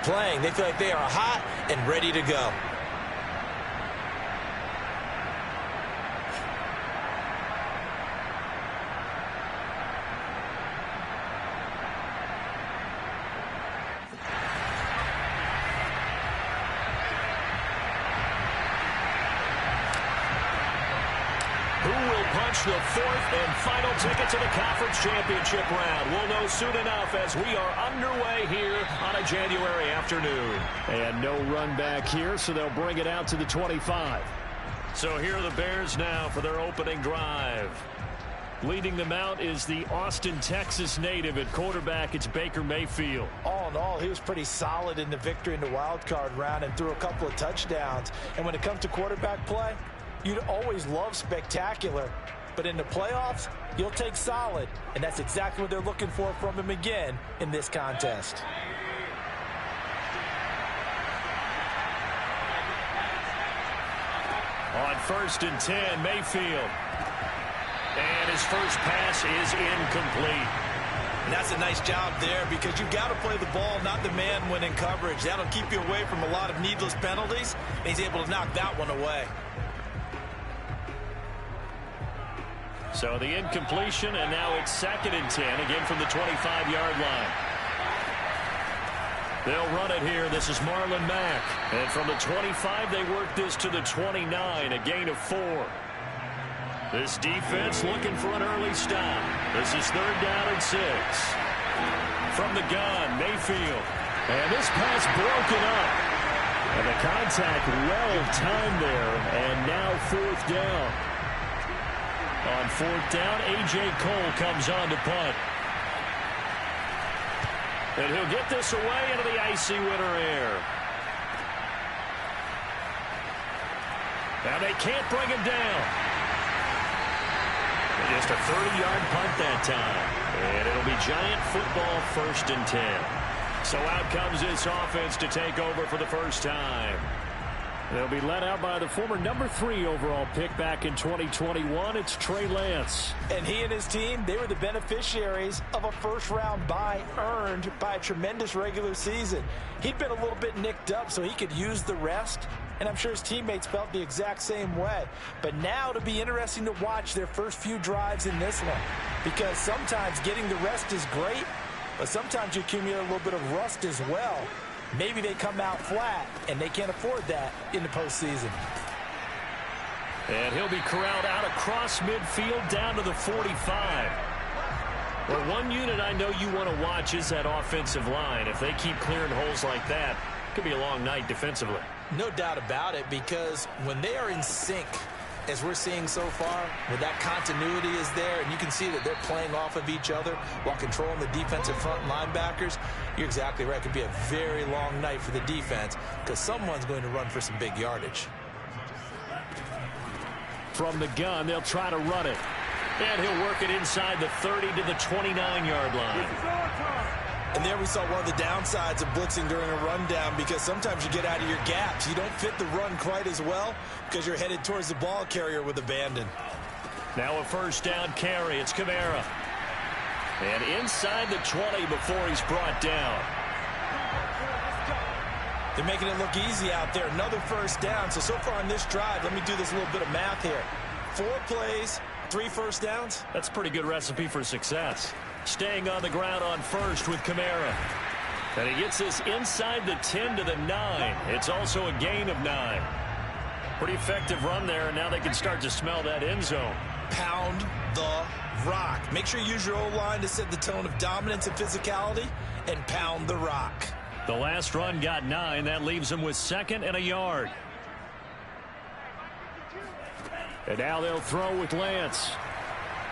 playing. They feel like they are hot and ready to go. The fourth and final ticket to the conference championship round. We'll know soon enough as we are underway here on a January afternoon. And no run back here, so they'll bring it out to the 25. So here are the Bears now for their opening drive. Leading them out is the Austin, Texas native. At quarterback, it's Baker Mayfield. All in all, he was pretty solid in the victory in the wild card round and threw a couple of touchdowns. And when it comes to quarterback play, you'd always love spectacular. But in the playoffs, you'll take solid. And that's exactly what they're looking for from him again in this contest. On 1st and 10, Mayfield. And his first pass is incomplete. And that's a nice job there because you've got to play the ball, not the man when in coverage. That'll keep you away from a lot of needless penalties. And he's able to knock that one away. So the incompletion, and now it's 2nd and 10, again from the 25-yard line. They'll run it here. This is Marlon Mack. And from the 25, they work this to the 29, a gain of 4. This defense looking for an early stop. This is 3rd down and 6. From the gun, Mayfield. And this pass broken up. And the contact well timed there, and now 4th down. On 4th down, A.J. Cole comes on to punt. And he'll get this away into the icy winter air. Now they can't bring him down. Just a 30-yard punt that time. And it'll be Giant football 1st and 10. So out comes this offense to take over for the first time. They'll be led out by the former number 3 overall pick back in 2021. It's Trey Lance. And he and his team, they were the beneficiaries of a first-round bye earned by a tremendous regular season. He'd been a little bit nicked up so he could use the rest, and I'm sure his teammates felt the exact same way. But now it'll be interesting to watch their first few drives in this one, because sometimes getting the rest is great, but sometimes you accumulate a little bit of rust as well. Maybe they come out flat, and they can't afford that in the postseason. And he'll be corralled out across midfield down to the 45. Well, one unit I know you want to watch is that offensive line. If they keep clearing holes like that, it could be a long night defensively. No doubt about it, because when they are in sync, as we're seeing so far, where that continuity is there, and you can see that they're playing off of each other while controlling the defensive front linebackers, you're exactly right. It could be a very long night for the defense because someone's going to run for some big yardage. From the gun, they'll try to run it. And he'll work it inside the 30 to the 29-yard line. And there we saw one of the downsides of blitzing during a rundown, because sometimes you get out of your gaps. You don't fit the run quite as well because you're headed towards the ball carrier with abandon. Now a 1st down carry. It's Kamara. And inside the 20 before he's brought down. They're making it look easy out there. Another 1st down. So far on this drive, let me do this little bit of math here. 4 plays, 3 1st downs. That's a pretty good recipe for success. Staying on the ground on 1st with Kamara. And he gets this inside the 10 to the 9. It's also a gain of 9. Pretty effective run there, and now they can start to smell that end zone. Pound the rock. Make sure you use your O-line to set the tone of dominance and physicality, and pound the rock. The last run got 9. That leaves him with 2nd and a yard. And now they'll throw with Lance.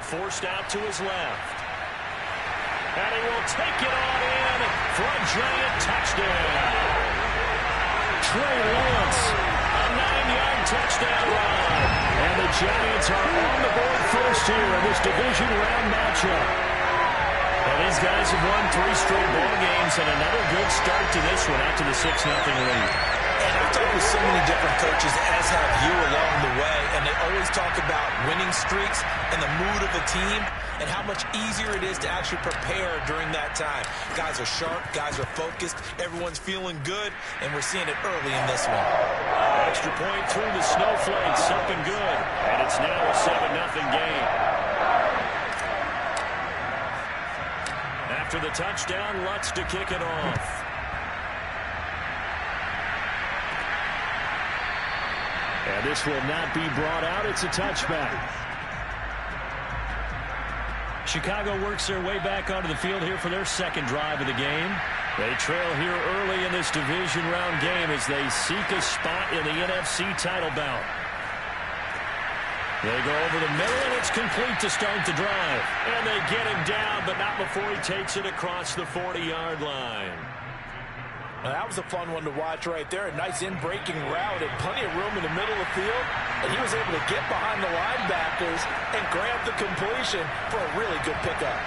Forced out to his left. And he will take it on in for a giant touchdown. Trey Lance. A 9-yard touchdown run. And the Giants are on the board first here in this division round matchup. Well, these guys have won 3 straight ball games, and another good start to this one after the 6-0 lead. And I've talked with so many different coaches, as have you along the way, and they always talk about winning streaks and the mood of the team and how much easier it is to actually prepare during that time. Guys are sharp, guys are focused, everyone's feeling good, and we're seeing it early in this one. Extra point through the snowflakes, up and good. And it's now a 7-0 game. After the touchdown, Lutz to kick it off. And this will not be brought out. It's a touchback. Chicago works their way back onto the field here for their second drive of the game. They trail here early in this division round game as they seek a spot in the NFC title bout. They go over the middle, and it's complete to start the drive. And they get him down, but not before he takes it across the 40-yard line. Now, that was a fun one to watch right there. A nice in-breaking route and plenty of room in the middle of the field. And he was able to get behind the linebackers and grab the completion for a really good pickup.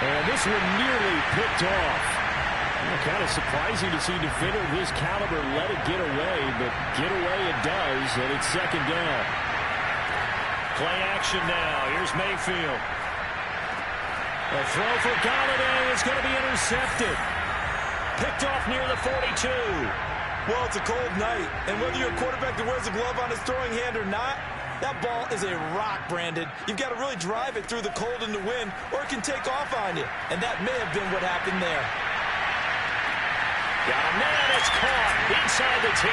And this one nearly picked off. Kind of surprising to see a defender of his caliber let it get away, but get away it does, and it's second down. Play action now. Here's Mayfield. A throw for Galladay is going to be intercepted. Picked off near the 42. Well, it's a cold night, and whether you're a quarterback that wears a glove on his throwing hand or not, that ball is a rock, Brandon. You've got to really drive it through the cold and the wind, or it can take off on you, and that may have been what happened there. Got a man, it's caught inside the 10.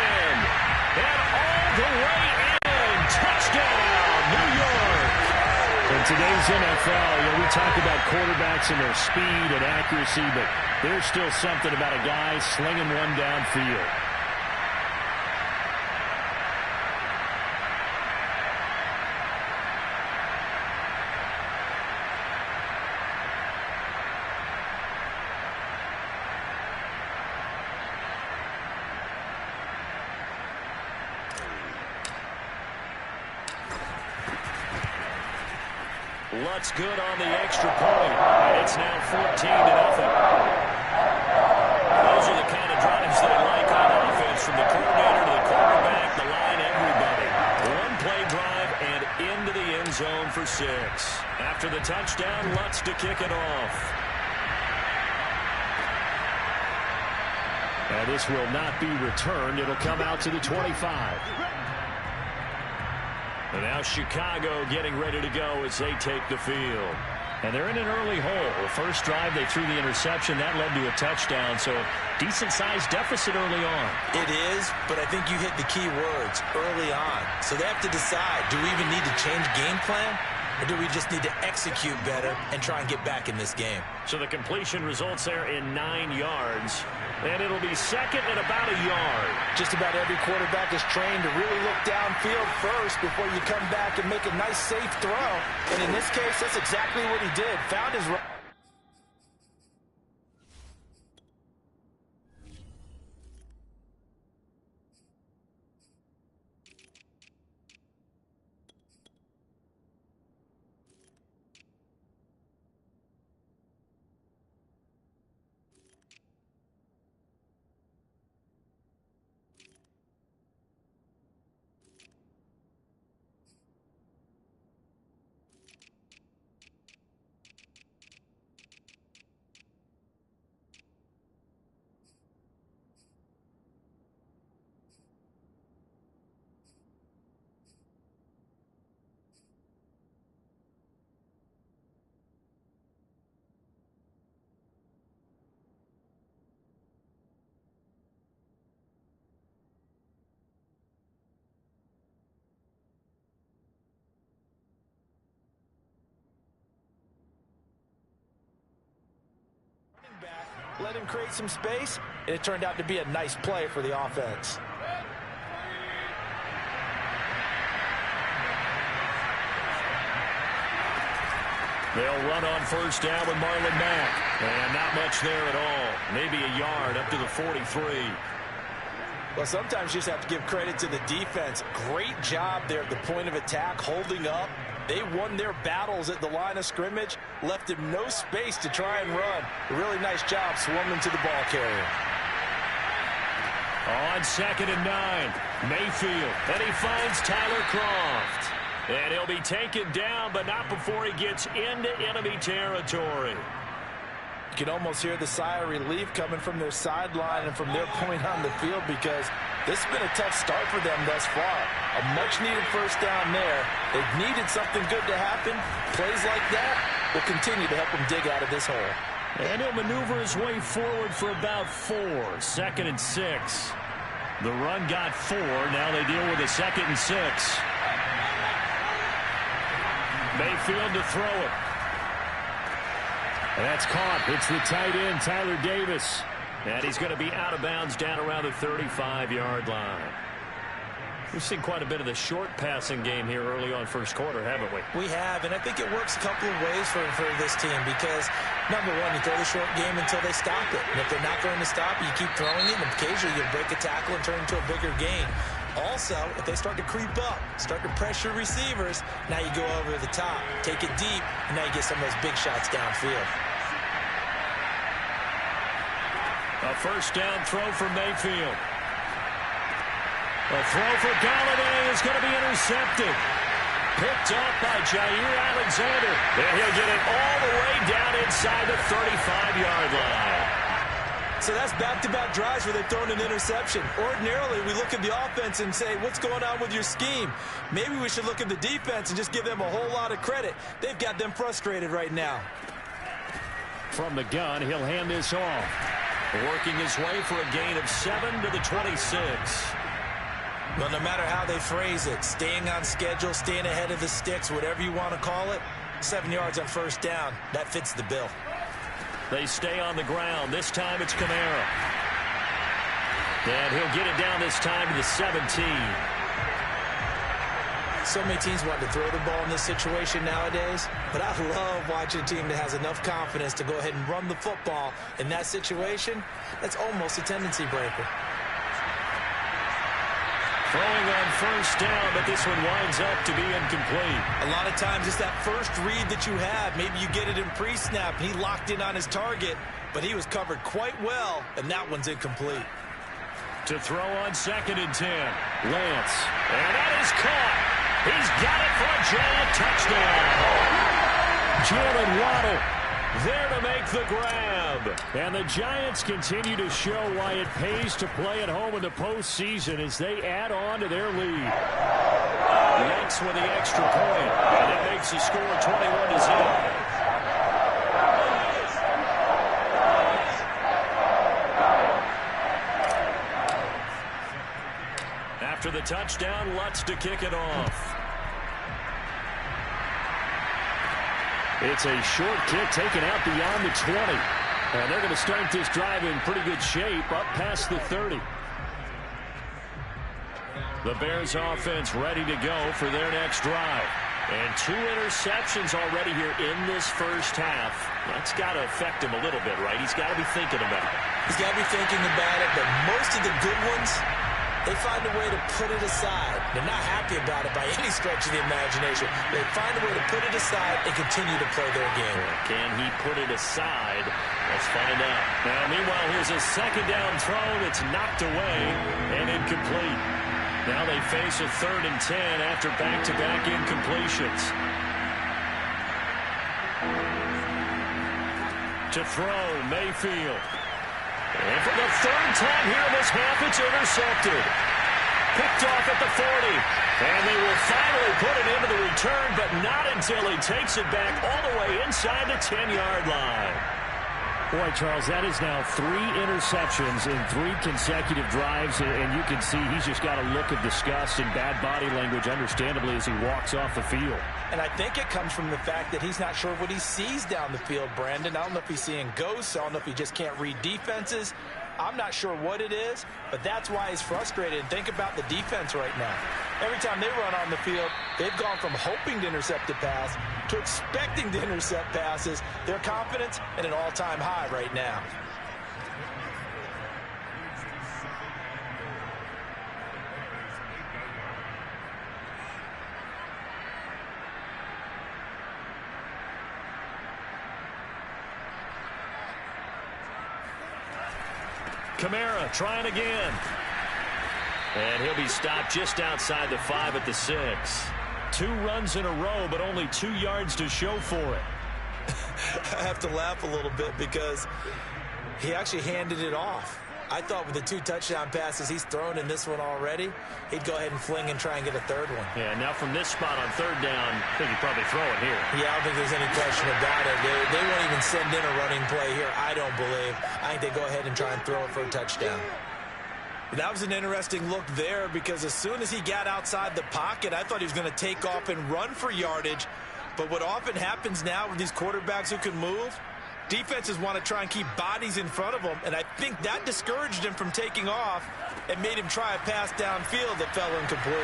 And all the way in. Touchdown, New York. In today's NFL, we talk about quarterbacks and their speed and accuracy, but there's still something about a guy slinging one downfield. Lutz good on the extra point, and it's now 14-0. Those are the kind of drives they like on offense, from the coordinator to the quarterback, the line, everybody. One-play drive and into the end zone for 6. After the touchdown, Lutz to kick it off. And this will not be returned. It'll come out to the 25. And now Chicago getting ready to go as they take the field. And they're in an early hole. First drive, they threw the interception. That led to a touchdown, so decent-sized deficit early on. It is, but I think you hit the key words, early on. So they have to decide, do we even need to change game plan? Or do we just need to execute better and try and get back in this game? So the completion results there in 9 yards. And it'll be second and about a yard. Just about every quarterback is trained to really look downfield first before you come back and make a nice, safe throw. And in this case, that's exactly what he did. Found his... Let him create some space, and it turned out to be a nice play for the offense. They'll run on first down with Marlon Mack. And not much there at all. Maybe a yard up to the 43. Well, sometimes you just have to give credit to the defense. Great job there at the point of attack, holding up. They won their battles at the line of scrimmage, left him no space to try and run. A really nice job swarming to the ball carrier. On on 2nd and 9. Mayfield, and he finds Tyler Kroft. And he'll be taken down, but not before he gets into enemy territory. You can almost hear the sigh of relief coming from their sideline and from their point on the field, because this has been a tough start for them thus far. A much-needed first down there. They've needed something good to happen. Plays like that will continue to help them dig out of this hole. And he'll maneuver his way forward for about 4. 2nd and 6. The run got 4. Now they deal with a 2nd and 6. Mayfield to throw it. And that's caught. It's the tight end, Tyler Davis. And he's going to be out of bounds down around the 35-yard line. We've seen quite a bit of the short passing game here early on first quarter, haven't we? We have, and I think it works a couple of ways for this team, because, number one, you throw the short game until they stop it. And if they're not going to stop it, you keep throwing it, and occasionally you'll break a tackle and turn it into a bigger gain. Also, if they start to creep up, start to pressure receivers, now you go over the top, take it deep, and now you get some of those big shots downfield. A first down throw for Mayfield. A throw for Galladay is going to be intercepted. Picked up by Jair Alexander. And he'll get it all the way down inside the 35-yard line. So that's back-to-back drives where they've thrown an interception. Ordinarily, we look at the offense and say, what's going on with your scheme? Maybe we should look at the defense and just give them a whole lot of credit. They've got them frustrated right now. From the gun, he'll hand this off. Working his way for a gain of 7 to the 26. Well, no matter how they phrase it, staying on schedule, staying ahead of the sticks, whatever you want to call it, 7 yards on first down, that fits the bill. They stay on the ground. This time it's Kamara. And he'll get it down this time to the 17. So many teams want to throw the ball in this situation nowadays, but I love watching a team that has enough confidence to go ahead and run the football in that situation. That's almost a tendency breaker. Throwing on first down, but this one winds up to be incomplete. A lot of times it's that first read that you have. Maybe you get it in pre-snap, and he locked in on his target, but he was covered quite well, and that one's incomplete. To throw on 2nd and 10. Lance. And that is caught. He's got it for a giant touchdown. Jalen Waddle there to make the grab. And the Giants continue to show why it pays to play at home in the postseason as they add on to their lead. Yanks with the extra point. And it makes the score 21-0. After the touchdown, Lutz to kick it off. It's a short kick taken out beyond the 20. And they're going to start this drive in pretty good shape up past the 30. The Bears offense ready to go for their next drive. And 2 interceptions already here in this first half. That's got to affect him a little bit, right? He's got to be thinking about it. He's got to be thinking about it, but most of the good ones, they find a way to put it aside. They're not happy about it by any stretch of the imagination. They find a way to put it aside and continue to play their game. Can he put it aside? Let's find out. Now, meanwhile, here's a second down throw that's knocked away and incomplete. Now they face a 3rd and 10 after back-to-back incompletions. To throw, Mayfield. And for the 3rd time here in this half, it's intercepted. Picked off at the 40. And they will finally put it into the return, but not until he takes it back all the way inside the 10-yard line. Boy, Charles, that is now 3 interceptions in 3 consecutive drives, and you can see he's just got a look of disgust and bad body language, understandably, as he walks off the field. And I think it comes from the fact that he's not sure what he sees down the field, Brandon. I don't know if he's seeing ghosts. I don't know if he just can't read defenses. I'm not sure what it is, but that's why he's frustrated. And think about the defense right now. Every time they run on the field, they've gone from hoping to intercept a pass to expecting to intercept passes. Their confidence at an all-time high right now. Kamara trying again. And he'll be stopped just outside the 5 at the 6. 2 runs in a row, but only 2 yards to show for it. I have to laugh a little bit because he actually handed it off. I thought with the 2 touchdown passes he's thrown in this one already, he'd go ahead and fling and try and get a 3rd one. Yeah, now from this spot on 3rd down, I think he'd probably throw it here. Yeah, I don't think there's any question about it. They won't even send in a running play here, I don't believe. I think they go ahead and try and throw it for a touchdown. That was an interesting look there because as soon as he got outside the pocket, I thought he was going to take off and run for yardage. But what often happens now with these quarterbacks who can move, defenses want to try and keep bodies in front of them, and I think that discouraged him from taking off and made him try a pass downfield that fell incomplete.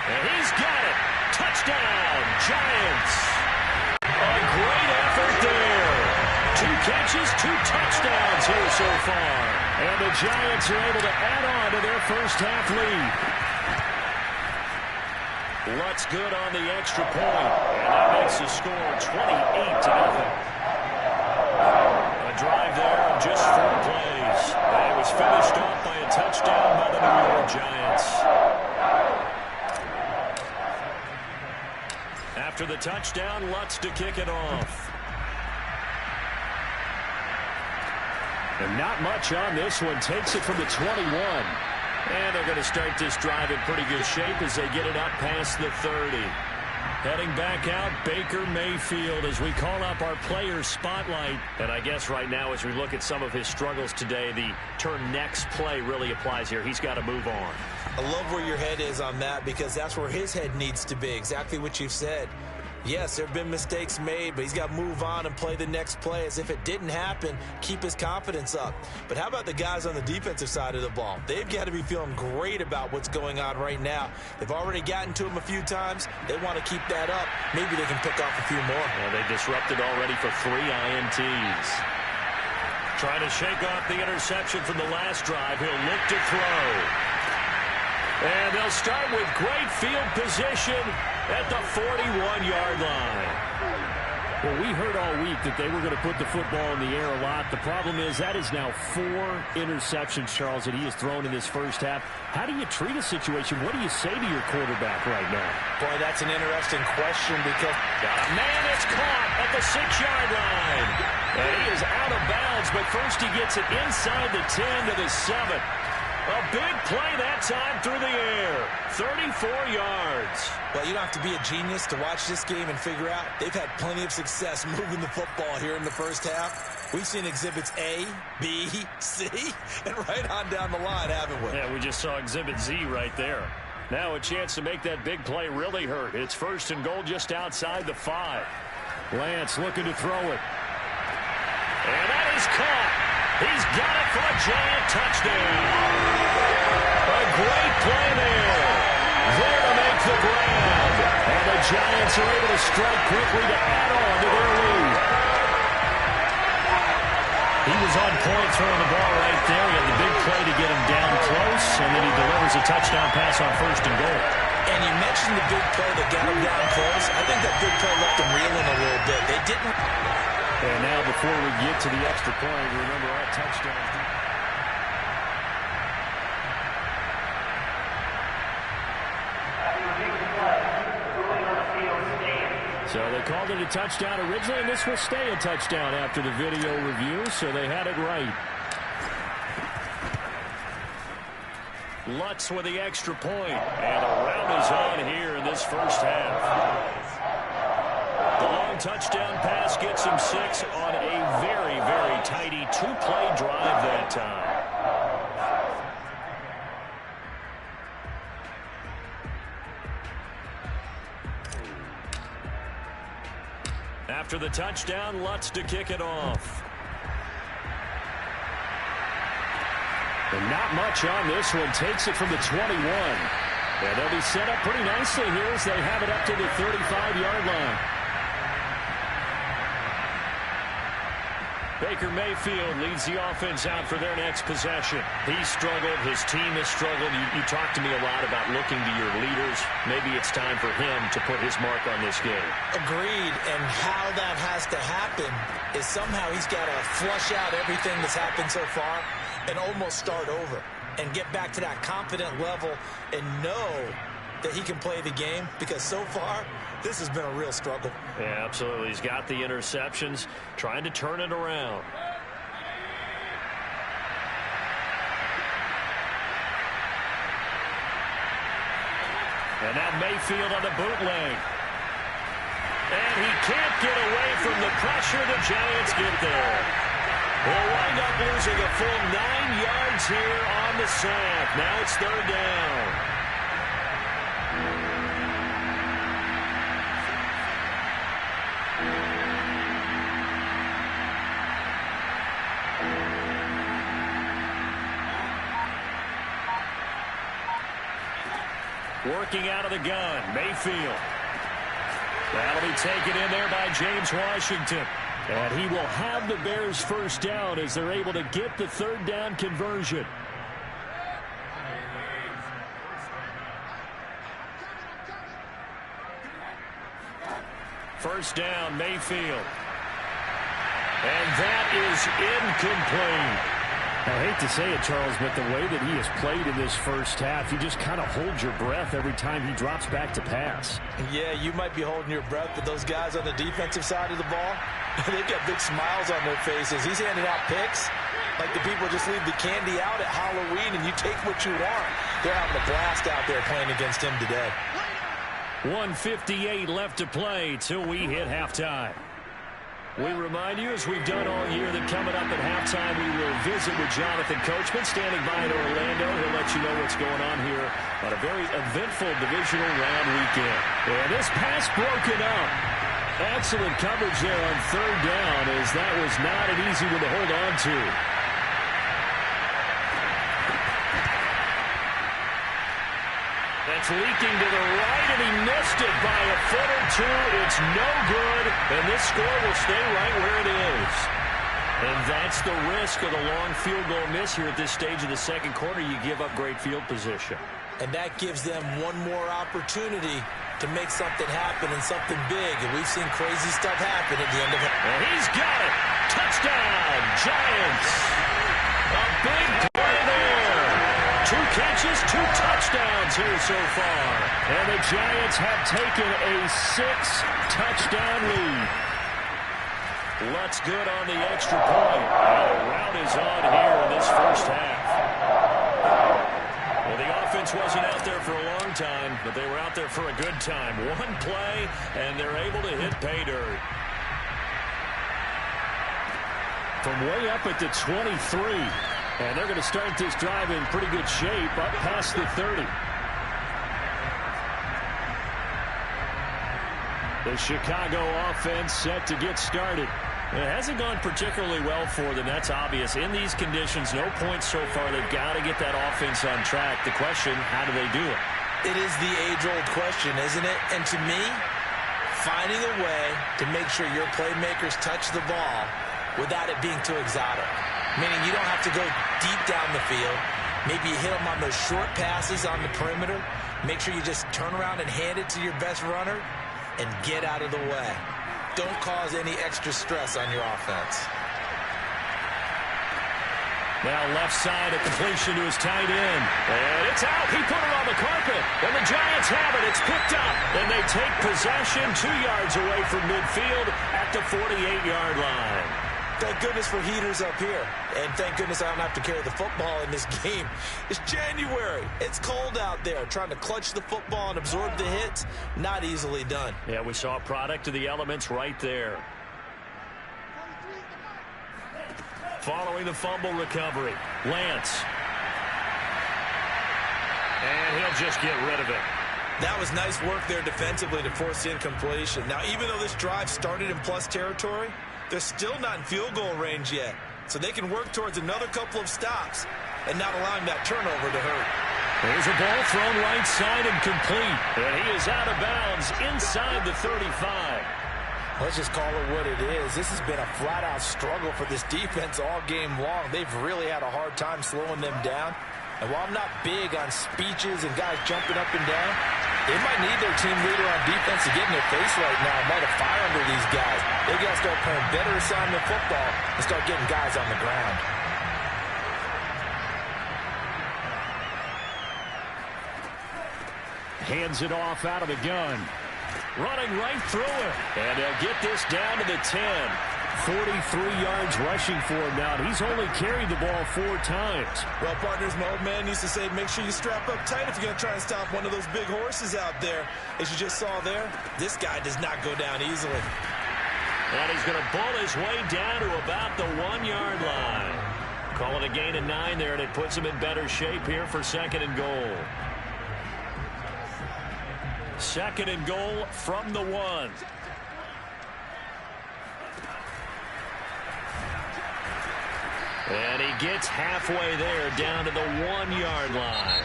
And he's got it. Touchdown, Giants. A great effort there. 2 catches, 2 touchdowns here so far. And the Giants are able to add on to their first half lead. Lutz good on the extra point, and that makes the score 28-0. A drive there of just 4 plays. And it was finished off by a touchdown by the New York Giants. After the touchdown, Lutz to kick it off. And not much on this one. Takes it from the 21. And they're going to start this drive in pretty good shape as they get it up past the 30. Heading back out, Baker Mayfield, as we call up our players spotlight. And I guess right now as we look at some of his struggles today, the turn next play really applies here. He's got to move on. I love where your head is on that because that's where his head needs to be, exactly what you've said. Yes, there have been mistakes made, but he's got to move on and play the next play as if it didn't happen, keep his confidence up. But how about the guys on the defensive side of the ball? They've got to be feeling great about what's going on right now. They've already gotten to him a few times. They want to keep that up. Maybe they can pick off a few more. Well, they disrupted already for 3 INTs. Trying to shake off the interception from the last drive. He'll look to throw. And they'll start with great field position at the 41-yard line. Well, we heard all week that they were going to put the football in the air a lot. The problem is that is now 4 interceptions, Charles, that he has thrown in this first half. How do you treat a situation? What do you say to your quarterback right now? Boy, that's an interesting question because got a man that's caught at the 6-yard line. And he is out of bounds, but first he gets it inside the 10 to the 7. A big play that time through the air. 34 yards. Well, you don't have to be a genius to watch this game and figure out they've had plenty of success moving the football here in the first half. We've seen exhibits A, B, C, and right on down the line, haven't we? Yeah, we just saw exhibit Z right there. Now a chance to make that big play really hurt. It's 1st and goal just outside the 5. Lance looking to throw it. And that is caught. He's got it for a Giant touchdown. A great play there. There to make the grab. And the Giants are able to strike quickly to add on to their lead. He was on point throwing the ball right there. He had the big play to get him down close, and then he delivers a touchdown pass on 1st and goal. And you mentioned the big play that got him down close. I think that big play left him reeling a little bit. They didn't. And now before we get to the extra point, remember all touchdowns. So they called it a touchdown originally, and this will stay a touchdown after the video review, so they had it right. Lutz with the extra point, and a round is on here in this first half. The long touchdown pass gets him 6 on a very, very tidy 2-play drive that time. After the touchdown, Lutz to kick it off. And not much on this one. Takes it from the 21. And they'll be set up pretty nicely here as they have it up to the 35-yard line. Baker Mayfield leads the offense out for their next possession. He struggled. His team has struggled. You talk to me a lot about looking to your leaders. Maybe it's time for him to put his mark on this game. Agreed. And how that has to happen is somehow he's got to flush out everything that's happened so far and almost start over. and get back to that confident level and know that he can play the game, because so far this has been a real struggle. Yeah, absolutely. He's got the interceptions, trying to turn it around. And now Mayfield on the bootleg. And he can't get away from the pressure. The Giants get there. They'll wind up losing a full 9 yards here on the sack. Now it's third down. Working out of the gun, Mayfield. That'll be taken in there by James Washington. And he will have the Bears first down as they're able to get the third down conversion. First down, Mayfield. And that is incomplete. I hate to say it, Charles, but the way that he has played in this first half, you just kind of hold your breath every time he drops back to pass. Yeah, you might be holding your breath, but those guys on the defensive side of the ball, they've got big smiles on their faces. He's handing out picks like the people just leave the candy out at Halloween and you take what you want. They're having a blast out there playing against him today. 1:58 left to play till we hit halftime. We remind you, as we've done all year, that coming up at halftime, we will visit with Jonathan Coachman, standing by in Orlando. He'll let you know what's going on here on a very eventful divisional round weekend. And this pass broken up. Excellent coverage there on third down, as that was not an easy one to hold on to. That's leaking to the right, and he missed it by a foot or two. It's no good, and this score will stay right where it is. And that's the risk of the long field goal miss here at this stage of the second quarter. You give up great field position. And that gives them one more opportunity to make something happen and something big. And we've seen crazy stuff happen at the end of it. And he's got it. Touchdown, Giants. A big play there. 2 catches, 2 touchdowns here so far. And the Giants have taken a 6-touchdown lead. Lutz good on the extra point. And the rout is on here in this first half. Well, the offense wasn't out there for a long time, but they were out there for a good time. One play, and they're able to hit pay dirt. From way up at the 23. And they're going to start this drive in pretty good shape, up past the 30. The Chicago offense set to get started. It hasn't gone particularly well for them. That's obvious. In these conditions, no points so far. They've got to get that offense on track. The question, how do they do it? It is the age-old question, isn't it? And to me, finding a way to make sure your playmakers touch the ball without it being too exotic. Meaning you don't have to go deep down the field. Maybe you hit them on those short passes on the perimeter. Make sure you just turn around and hand it to your best runner and get out of the way. Don't cause any extra stress on your offense. Now left side, a completion to his tight end. And it's out. He put it on the carpet. And the Giants have it. It's picked up. And they take possession 2 yards away from midfield at the 48-yard line. Thank goodness for heaters up here. And thank goodness I don't have to carry the football in this game. It's January. It's cold out there. Trying to clutch the football and absorb the hits, not easily done. Yeah, we saw a product of the elements right there. Following the fumble recovery, Lance. And he'll just get rid of it. That was nice work there defensively to force incompletion. Now, even though this drive started in plus territory, they're still not in field goal range yet. So they can work towards another couple of stops and not allowing that turnover to hurt. There's a ball thrown right side and complete. And he is out of bounds inside the 35. Let's just call it what it is. This has been a flat-out struggle for this defense all game long. They've really had a hard time slowing them down. And while I'm not big on speeches and guys jumping up and down, they might need their team leader on defense to get in their face right now and light a fire under these guys. They got to start playing better assignment football and start getting guys on the ground. Hands it off out of the gun. Running right through it. And they'll get this down to the 10. 43 yards rushing for him now. He's only carried the ball 4 times. Well, partners, my old man used to say, make sure you strap up tight if you're going to try and stop one of those big horses out there. As you just saw there, this guy does not go down easily. And he's going to bull his way down to about the 1-yard line. Call it a gain of 9 there, and it puts him in better shape here for 2nd and goal. 2nd and goal from the 1. And he gets halfway there down to the 1-yard line.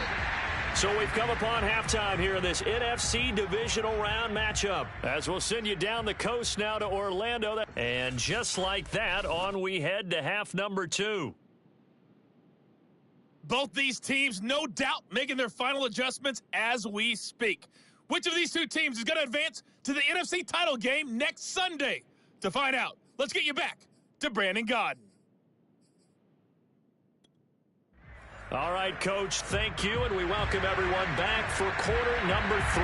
So we've come upon halftime here in this NFC divisional round matchup. As we'll send you down the coast now to Orlando. And just like that, on we head to half number 2. Both these teams, no doubt, making their final adjustments as we speak. Which of these two teams is going to advance to the NFC title game next Sunday? To find out, let's get you back to Brandon Gaudin. All right, Coach, thank you, and we welcome everyone back for quarter number 3.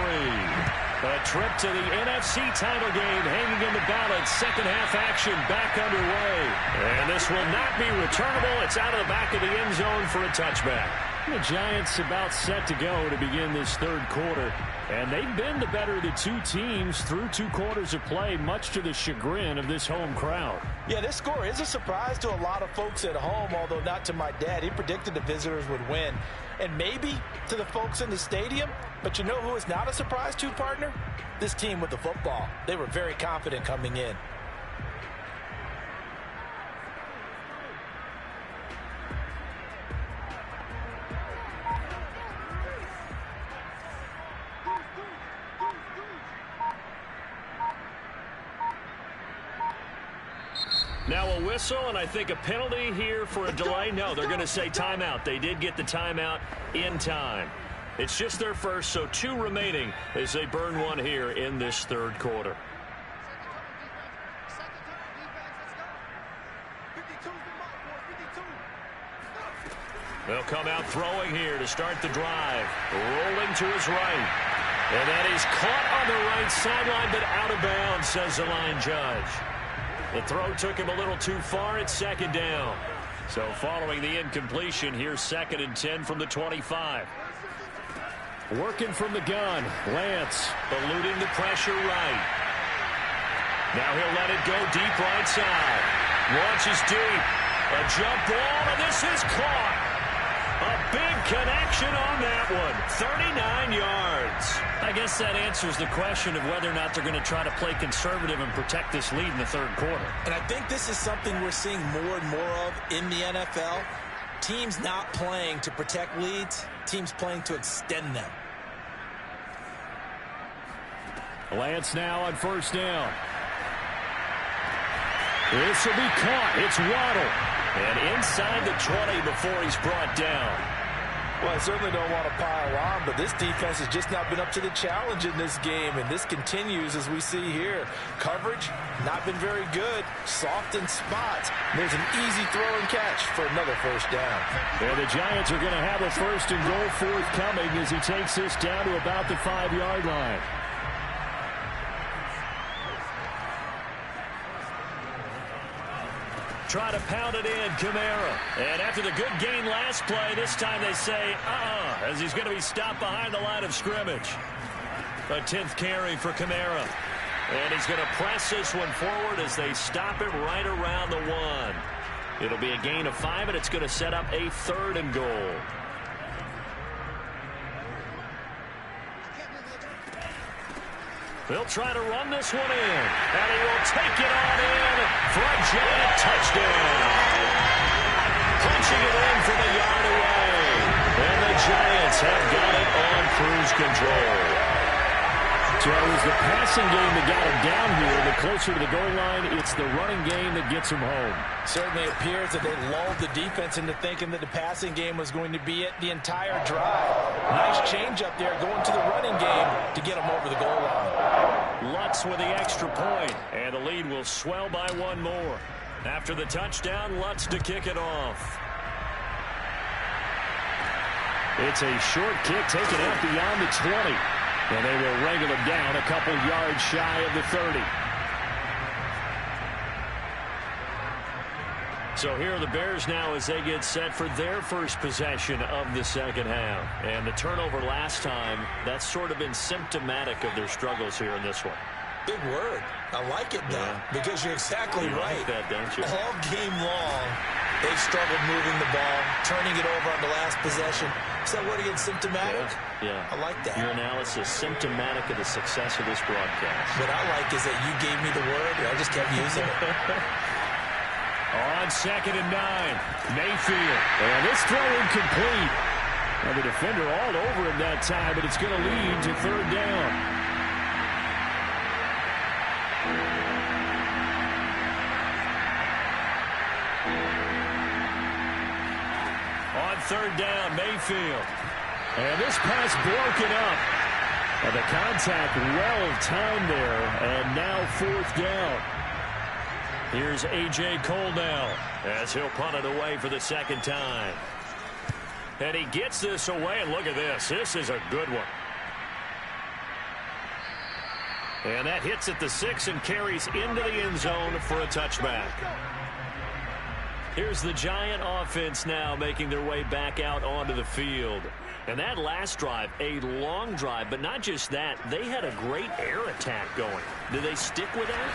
A trip to the NFC title game hanging in the balance. Second half action back underway. And this will not be returnable. It's out of the back of the end zone for a touchback. The Giants about set to go to begin this 3rd quarter. And they've been the better of the 2 teams through 2 quarters of play, much to the chagrin of this home crowd. Yeah, this score is a surprise to a lot of folks at home, although not to my dad. He predicted the visitors would win. And maybe to the folks in the stadium. But you know who is not a surprise to, partner? This team with the football. They were very confident coming in. Now a whistle, and I think a penalty here for a delay. No, they're going to say timeout. They did get the timeout in time. It's just their first, so 2 remaining as they burn one here in this 3rd quarter. They'll come out throwing here to start the drive. Rolling to his right. And that is caught on the right sideline, but out of bounds, says the line judge. The throw took him a little too far. It's 2nd down. So following the incompletion, here's 2nd and 10 from the 25. Working from the gun. Lance eluding the pressure right. Now he'll let it go deep right side. Launches deep. A jump ball, and this is caught. A big connection on that one. 39 yards. I guess that answers the question of whether or not they're going to try to play conservative and protect this lead in the 3rd quarter. And I think this is something we're seeing more and more of in the NFL. Teams not playing to protect leads, teams playing to extend them. Lance now on 1st down. This will be caught. It's Waddle. And inside the 20 before he's brought down. Well, I certainly don't want to pile on, but this defense has just not been up to the challenge in this game, and this continues as we see here. Coverage, not been very good. Soft in spots. There's an easy throw and catch for another 1st down. And the Giants are going to have a 1st and goal forthcoming as he takes this down to about the 5-yard line. Try to pound it in, Kamara. And after the good gain last play, this time they say, as he's going to be stopped behind the line of scrimmage. A 10th carry for Kamara. And he's going to press this one forward as they stop it right around the 1. It'll be a gain of 5, and it's going to set up a 3rd and goal. They'll try to run this one in, and he will take it on in for a giant touchdown. Punching it in from a yard away, and the Giants have got it on cruise control. So it was the passing game that got him down here. The closer to the goal line, it's the running game that gets him home. Certainly appears that they lulled the defense into thinking that the passing game was going to be it the entire drive. Nice change up there going to the running game to get him over the goal line. Lutz with the extra point, and the lead will swell by 1 more. After the touchdown, Lutz to kick it off. It's a short kick taken out beyond the 20. And they will wrangle him down a couple yards shy of the 30. So here are the Bears now as they get set for their first possession of the second half. And the turnover last time, that's sort of been symptomatic of their struggles here in this one. Big word. I like it, though, because you're exactly right. Like that, don't you? All game long, they've struggled moving the ball, turning it over on the last possession. Is that what again, symptomatic? Yeah. I like that. Your analysis, symptomatic of the success of this broadcast. What I like is that you gave me the word, and I just kept using it. On 2nd and 9, Mayfield. And this throw incomplete. Now the defender all over him that time, but it's going to lead to 3rd down. On 3rd down, Mayfield. And this pass broken up. And the contact well timed there. And now 4th down. Here's A.J. Cole now as he'll punt it away for the 2nd time. And he gets this away, and look at this. This is a good one. And that hits at the 6 and carries into the end zone for a touchback. Here's the Giant offense now making their way back out onto the field. And that last drive, a long drive, but not just that. They had a great air attack going. Do they stick with that?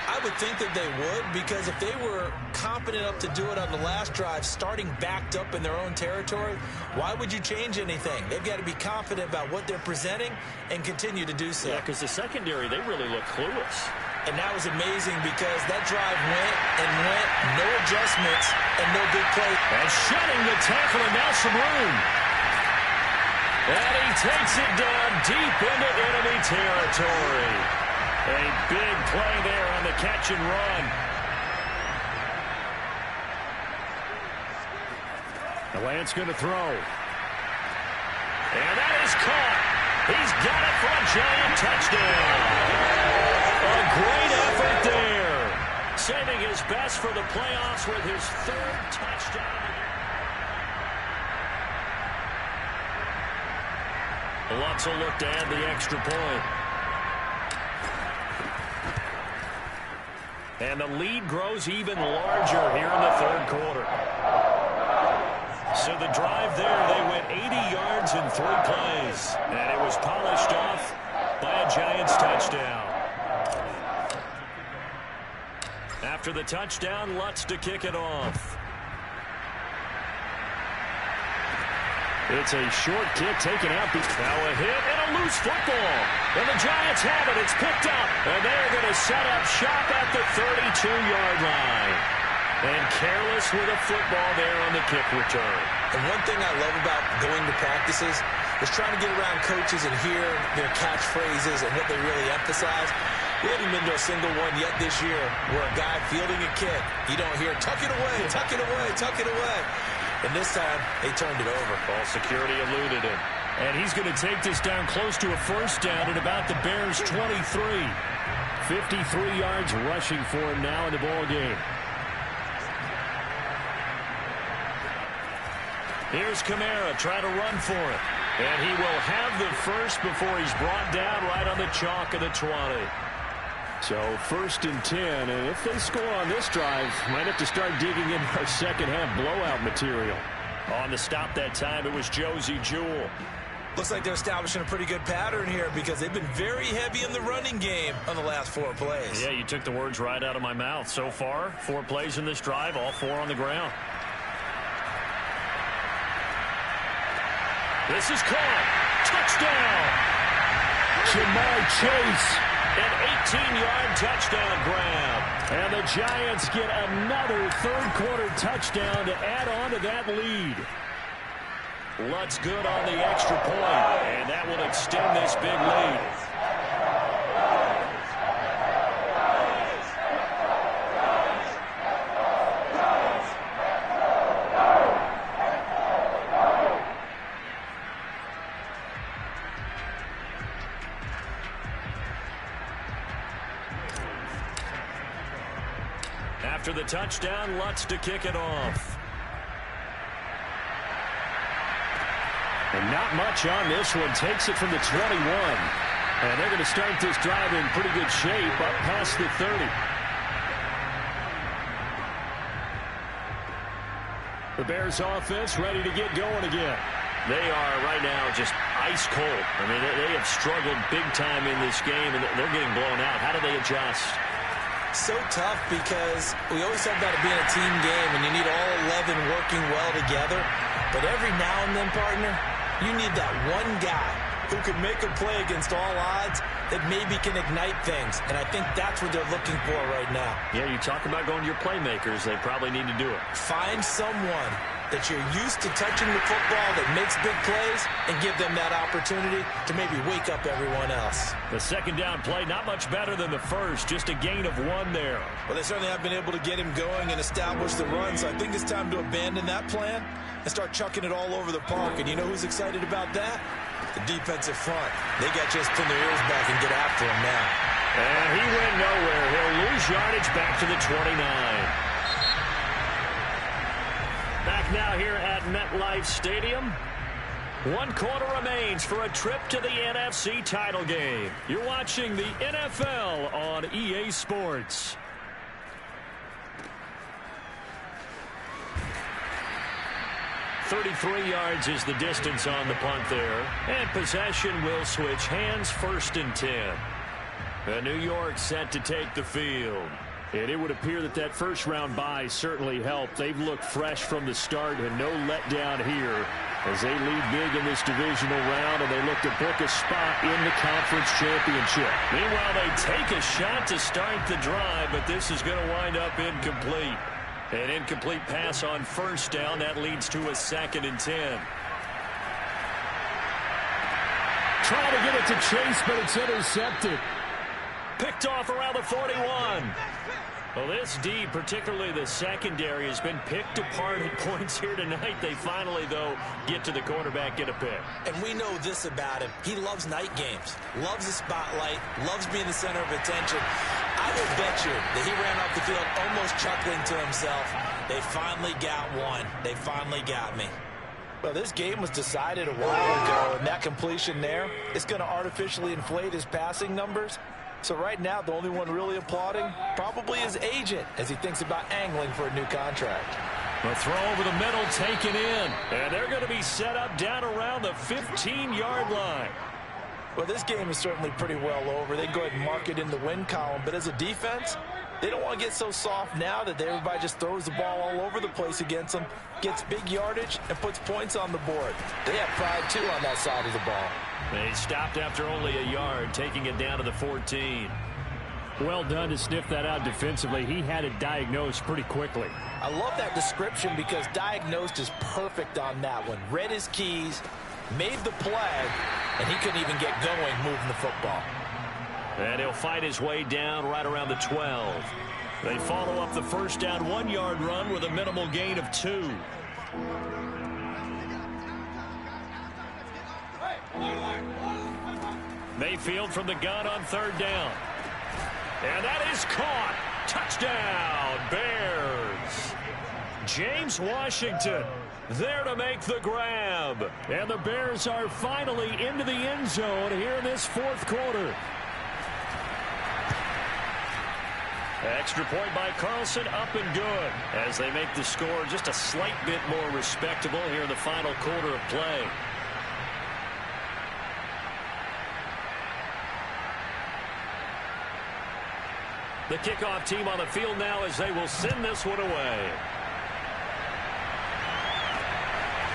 I would think that they would, because if they were competent enough to do it on the last drive, starting backed up in their own territory, why would you change anything? They've got to be confident about what they're presenting and continue to do so. Yeah, because the secondary, they really look clueless. And that was amazing because that drive went and went, no adjustments and no big play. And shedding the tackle, and now some room. And he takes it down deep into enemy territory. A big play there on the catch and run. The Lance going to throw. And that is caught. He's got it for a Giant touchdown. A great effort there. Saving his best for the playoffs with his 3rd touchdown. Lutz will look to add the extra point. And the lead grows even larger here in the 3rd quarter. So the drive there, they went 80 yards in 3 plays. And it was polished off by a Giants touchdown. After the touchdown, Lutz to kick it off. It's a short kick taken out. Now a hit and a loose football. And the Giants have it. It's picked up. And they're going to set up shop at the 32-yard line. And careless with a football there on the kick return. And one thing I love about going to practices is trying to get around coaches and hear their catchphrases and what they really emphasize. We haven't been to a single one yet this year where a guy fielding a kick, you don't hear, tuck it away, tuck it away, tuck it away. And this time, they turned it over. Ball security eluded him. And he's going to take this down close to a 1st down at about the Bears' 23. 53 yards rushing for him now in the ball game. Here's Kamara trying to run for it. And he will have the first before he's brought down right on the chalk of the 20. So 1st and 10, and if they score on this drive, might have to start digging in our second half blowout material. On the stop that time, it was Josie Jewell. Looks like they're establishing a pretty good pattern here because they've been very heavy in the running game on the last 4 plays. Yeah, you took the words right out of my mouth. So far, 4 plays in this drive, all 4 on the ground. This is caught. Touchdown. Jamar Chase. An 18-yard touchdown grab. And the Giants get another 3rd quarter touchdown to add on to that lead. Lutz good on the extra point, and that will extend this big lead. After the touchdown, Lutz to kick it off. And not much on this one. Takes it from the 21. And they're going to start this drive in pretty good shape up past the 30. The Bears offense ready to get going again. They are right now just ice cold. I mean, they have struggled big time in this game, and they're getting blown out. How do they adjust? So tough because we always talk about it being a team game, and you need all 11 working well together. But every now and then, partner, you need that one guy who can make a play against all odds that maybe can ignite things. And I think that's what they're looking for right now. Yeah, you talk about going to your playmakers. They probably need to do it. Find someone that you're used to touching the football that makes big plays and give them that opportunity to maybe wake up everyone else. The second down play, not much better than the first. Just a gain of 1 there. Well, they certainly have been able to get him going and establish the run, so I think it's time to abandon that plan and start chucking it all over the park. And you know who's excited about that? The defensive front. They got just pin their ears back and get after him now. And he went nowhere. He'll lose yardage back to the 29. Back now here at MetLife Stadium. 1 quarter remains for a trip to the NFC title game. You're watching the NFL on EA Sports. .33 yards is the distance on the punt there. And possession will switch hands, 1st and 10. And New York set to take the field. And it would appear that that first-round bye certainly helped. They've looked fresh from the start and no letdown here as they lead big in this divisional round, and they look to book a spot in the conference championship. Meanwhile, they take a shot to start the drive, but this is going to wind up incomplete. An incomplete pass on 1st down. That leads to a 2nd and 10. Trying to get it to Chase, but it's intercepted. Picked off around the 41. Well, this D, particularly the secondary, has been picked apart at points here tonight. They finally, though, get to the quarterback, get a pick. And we know this about him. He loves night games, loves the spotlight, loves being the center of attention. I will bet you that he ran off the field almost chuckling to himself. They finally got one. They finally got me. Well, this game was decided a while ago, and that completion there is going to artificially inflate his passing numbers. So right now, the only one really applauding probably his agent as he thinks about angling for a new contract. The throw over the middle taken in. And they're going to be set up down around the 15-yard line. Well, this game is certainly pretty well over. They go ahead and mark it in the win column. But as a defense, they don't want to get so soft now that everybody just throws the ball all over the place against them, gets big yardage, and puts points on the board. They have pride, too, on that side of the ball. They stopped after only a yard, taking it down to the 14. Well done to sniff that out defensively. He had it diagnosed pretty quickly. I love that description because diagnosed is perfect on that one. Read his keys, made the play, and he couldn't even get going moving the football. And he'll fight his way down right around the 12. They follow up the 1st down 1-yard run with a minimal gain of 2. Mayfield from the gun on 3rd down. And that is caught. Touchdown, Bears. James Washington there to make the grab. And the Bears are finally into the end zone here in this 4th quarter. Extra point by Carlson, up and good. As they make the score just a slight bit more respectable here in the final quarter of play. The kickoff team on the field now as they will send this one away.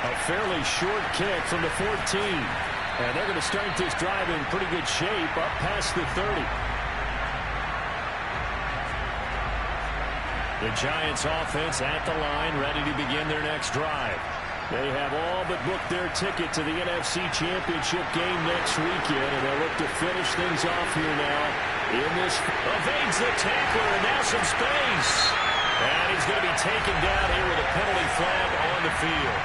A fairly short kick from the 14. And they're going to start this drive in pretty good shape up past the 30. The Giants offense at the line, ready to begin their next drive. They have all but booked their ticket to the NFC Championship game next weekend, and they'll look to finish things off here now in this. Evades the tackler, and now some space. And he's going to be taken down here with a penalty flag on the field.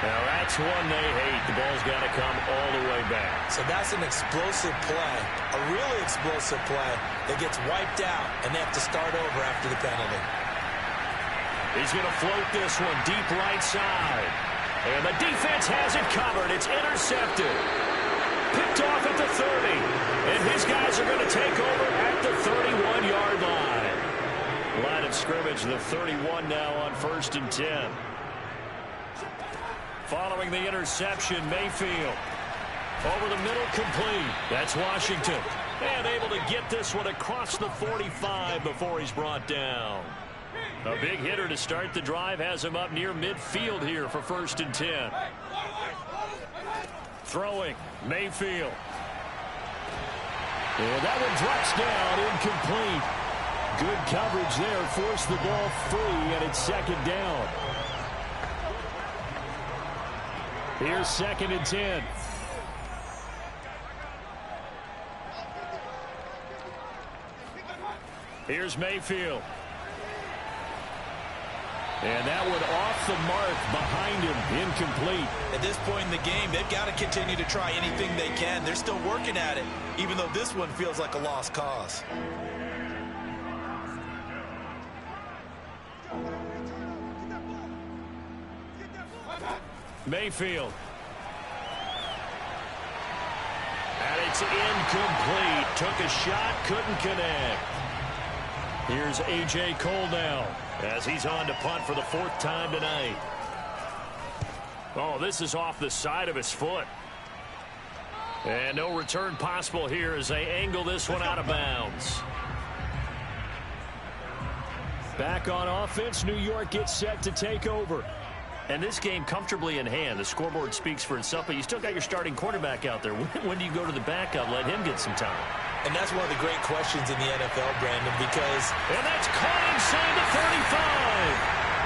Now that's one they hate. The ball's got to come all the way back. So that's an explosive play, a really explosive play that gets wiped out, and they have to start over after the penalty. He's going to float this one deep right side. And the defense has it covered. It's intercepted. Picked off at the 30. And his guys are going to take over at the 31-yard line. Line of scrimmage, the 31 now on 1st and 10. Following the interception, Mayfield. Over the middle, complete. That's Washington. And able to get this one across the 45 before he's brought down. A big hitter to start the drive has him up near midfield here for 1st and 10. Throwing, Mayfield. And that one drops down, incomplete. Good coverage there, forced the ball free, and it's 2nd down. Here's 2nd and 10. Here's Mayfield. And that one off the mark behind him, incomplete. At this point in the game, they've got to continue to try anything they can. They're still working at it, even though this one feels like a lost cause. Mayfield. And it's incomplete. Took a shot, couldn't connect. Here's A.J. Cole now as he's on to punt for the 4th time tonight. Oh, this is off the side of his foot. And no return possible here as they angle this one out of bounds. Back on offense, New York gets set to take over. And this game comfortably in hand. The scoreboard speaks for itself, but you still got your starting quarterback out there. When do you go to the backup, let him get some time? And that's one of the great questions in the NFL, Brandon, because... And that's caught inside the 35.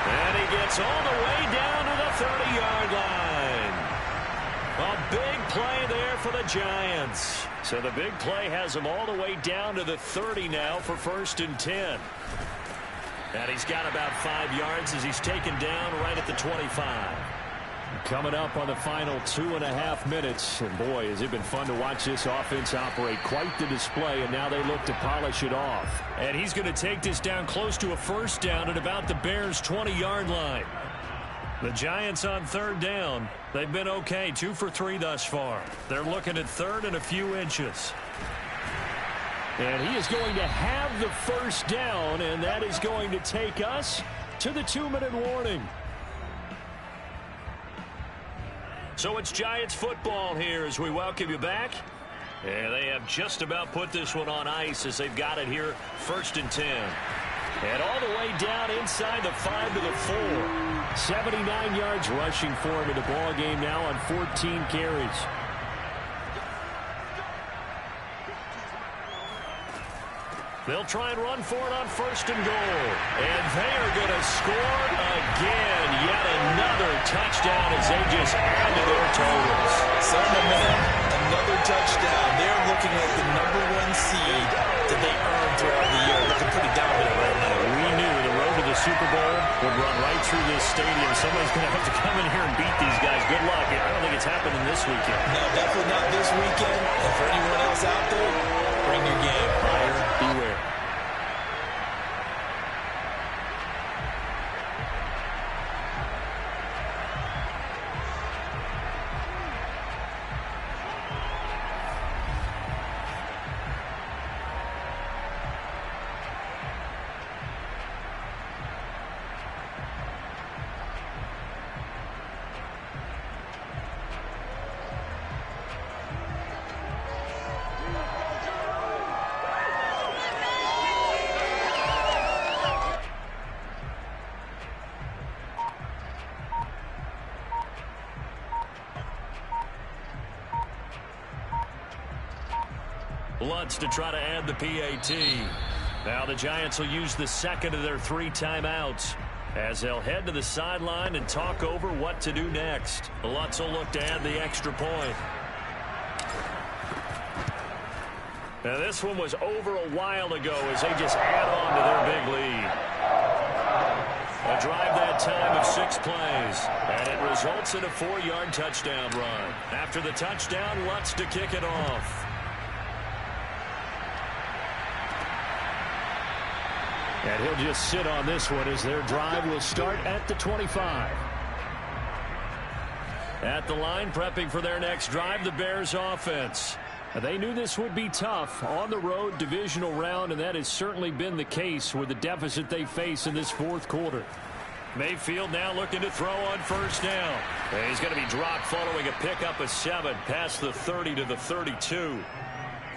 And he gets all the way down to the 30-yard line. A big play there for the Giants. So the big play has him all the way down to the 30 now for 1st and 10. And he's got about 5 yards as he's taken down right at the 25. Coming up on the final 2.5 minutes. And boy, has it been fun to watch this offense operate. Quite the display, and now they look to polish it off. And he's going to take this down close to a 1st down at about the Bears' 20-yard line. The Giants on 3rd down. They've been okay, 2 for 3 thus far. They're looking at 3rd and a few inches. And he is going to have the 1st down, and that is going to take us to the 2-minute warning. So it's Giants football here as we welcome you back. And they have just about put this one on ice as they've got it here, 1st and 10. And all the way down inside the 5 to the 4. 79 yards rushing for him in the ball game now on 14 carries. They'll try and run for it on 1st and goal. And they are going to score again. Yet another touchdown as they just add to their totals. Some momentum, another touchdown. They're looking like the #1 seed that they earned throughout the year. Looking pretty dominant right now. We knew the road to the Super Bowl would run right through this stadium. Somebody's going to have to come in here and beat these guys. Good luck. I don't think it's happening this weekend. No, definitely not this weekend. And for anyone else out there, bring your game. Buyer beware. Lutz to try to add the PAT. Now the Giants will use the 2nd of their 3 timeouts as they'll head to the sideline and talk over what to do next. Lutz will look to add the extra point. Now this one was over a while ago as they just add on to their big lead. A drive that time of 6 plays, and it results in a 4-yard touchdown run. After the touchdown, Lutz to kick it off. And he'll just sit on this one as their drive will start at the 25. At the line, prepping for their next drive, the Bears offense. They knew this would be tough on the road divisional round, and that has certainly been the case with the deficit they face in this fourth quarter. Mayfield now looking to throw on first down. And he's going to be dropped following a pickup of 7 past the 30 to the 32.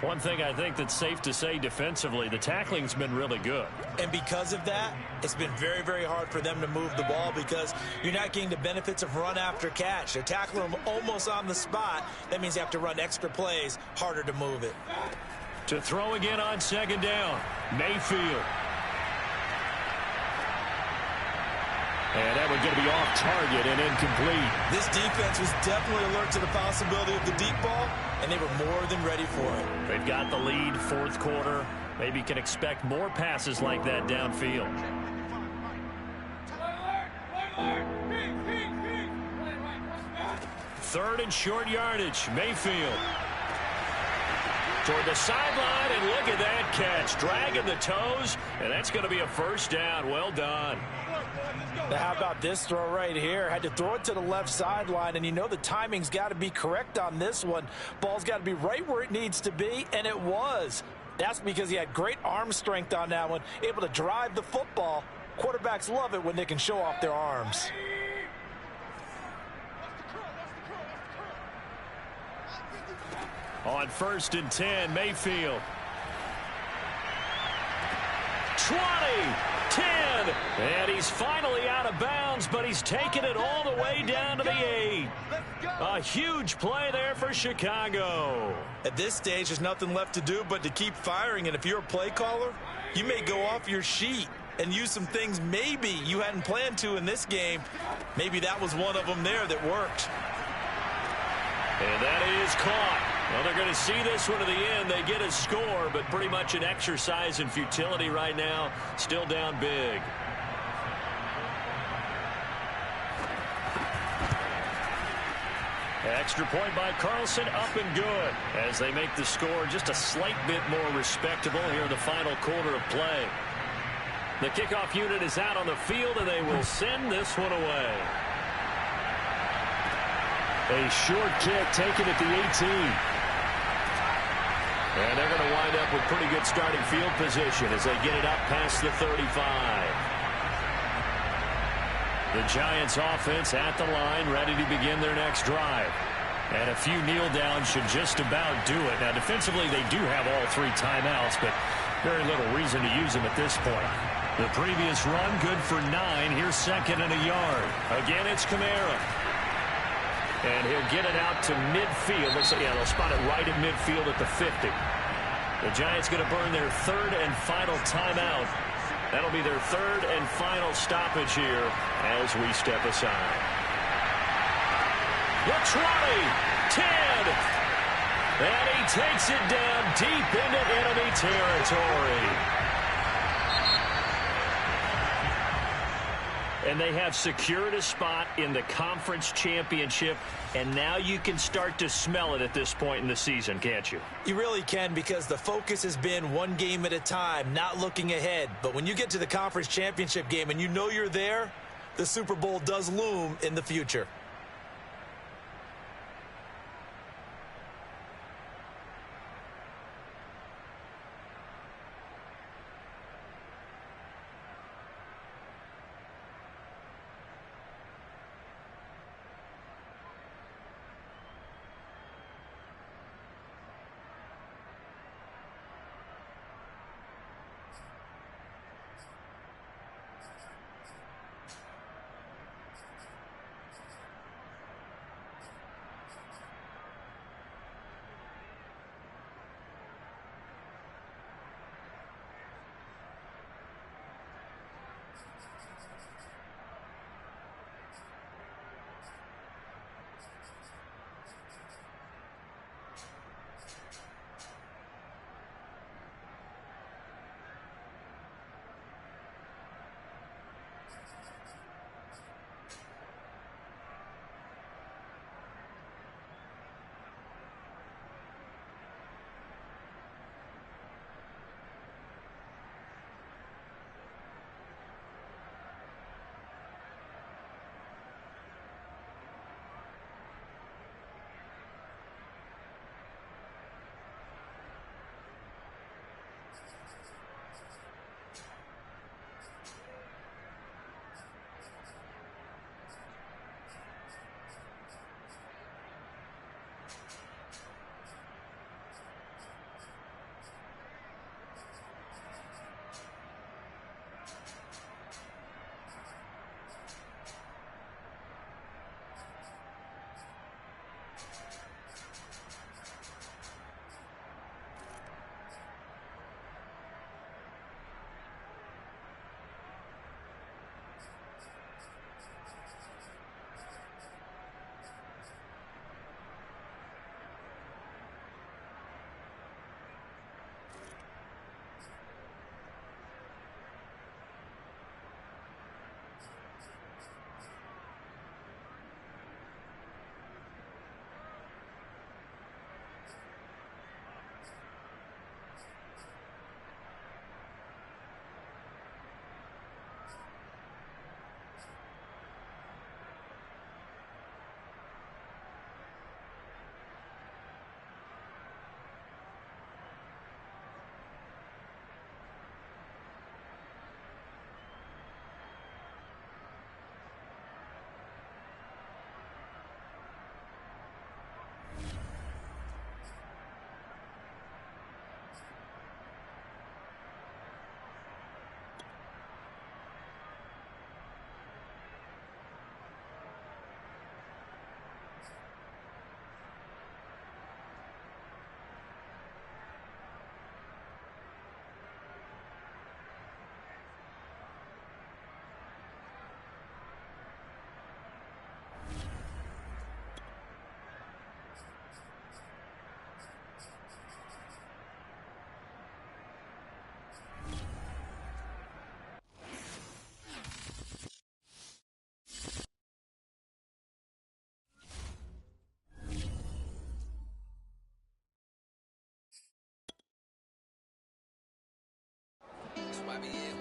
One thing I think that's safe to say defensively, the tackling's been really good. And because of that, it's been very, very hard for them to move the ball because you're not getting the benefits of run after catch. They're tackling them almost on the spot. That means you have to run extra plays, harder to move it. To throw again on second down, Mayfield. And that one's going to be off target and incomplete. This defense was definitely alert to the possibility of the deep ball, and they were more than ready for it. They've got the lead, fourth quarter. Maybe can expect more passes like that downfield. Third and short yardage, Mayfield. Toward the sideline, and look at that catch. Dragging the toes, and that's going to be a first down. Well done. Now, how about this throw right here? Had to throw it to the left sideline, and you know the timing's got to be correct on this one. Ball's got to be right where it needs to be, and it was. That's because he had great arm strength on that one, able to drive the football. Quarterbacks love it when they can show off their arms. On first and 10, Mayfield. 20, 10, and he's finally out of bounds, but he's taken it all the way down to the 8. A huge play there for Chicago. At this stage, there's nothing left to do but to keep firing, and if you're a play caller, you may go off your sheet and use some things maybe you hadn't planned to in this game. Maybe that was one of them there that worked. And that is caught. Well, they're going to see this one to the end. They get a score, but pretty much an exercise in futility right now. Still down big. Extra point by Carlson, up and good. As they make the score just a slight bit more respectable here in the final quarter of play. The kickoff unit is out on the field, and they will send this one away. A short kick taken at the 18. And they're going to wind up with pretty good starting field position as they get it up past the 35. The Giants offense at the line, ready to begin their next drive. And a few kneel downs should just about do it. Now, defensively, they do have all 3 timeouts, but very little reason to use them at this point. The previous run, good for 9. Here's second and a yard. Again, it's Kamara. And he'll get it out to midfield. Looks like, yeah, they'll spot it right at midfield at the 50. The Giants going to burn their third and final timeout. That'll be their third and final stoppage here as we step aside. The 20, 10, and he takes it down deep into enemy territory. And they have secured a spot in the conference championship, and now you can start to smell it at this point in the season, can't you? You really can, because the focus has been one game at a time, not looking ahead. But when you get to the conference championship game and you know you're there, the Super Bowl does loom in the future.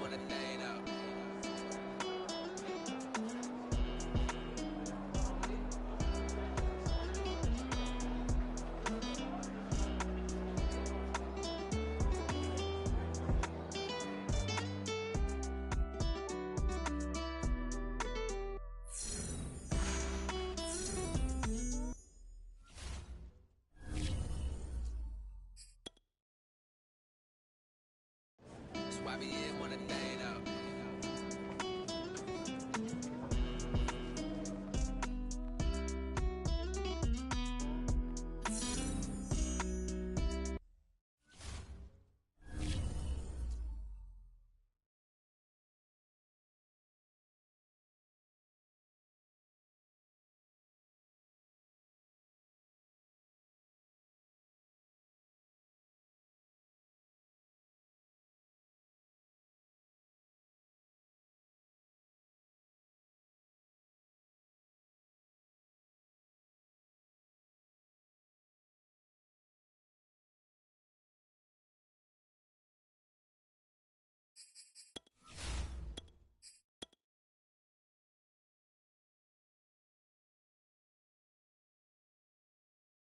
run the thing up.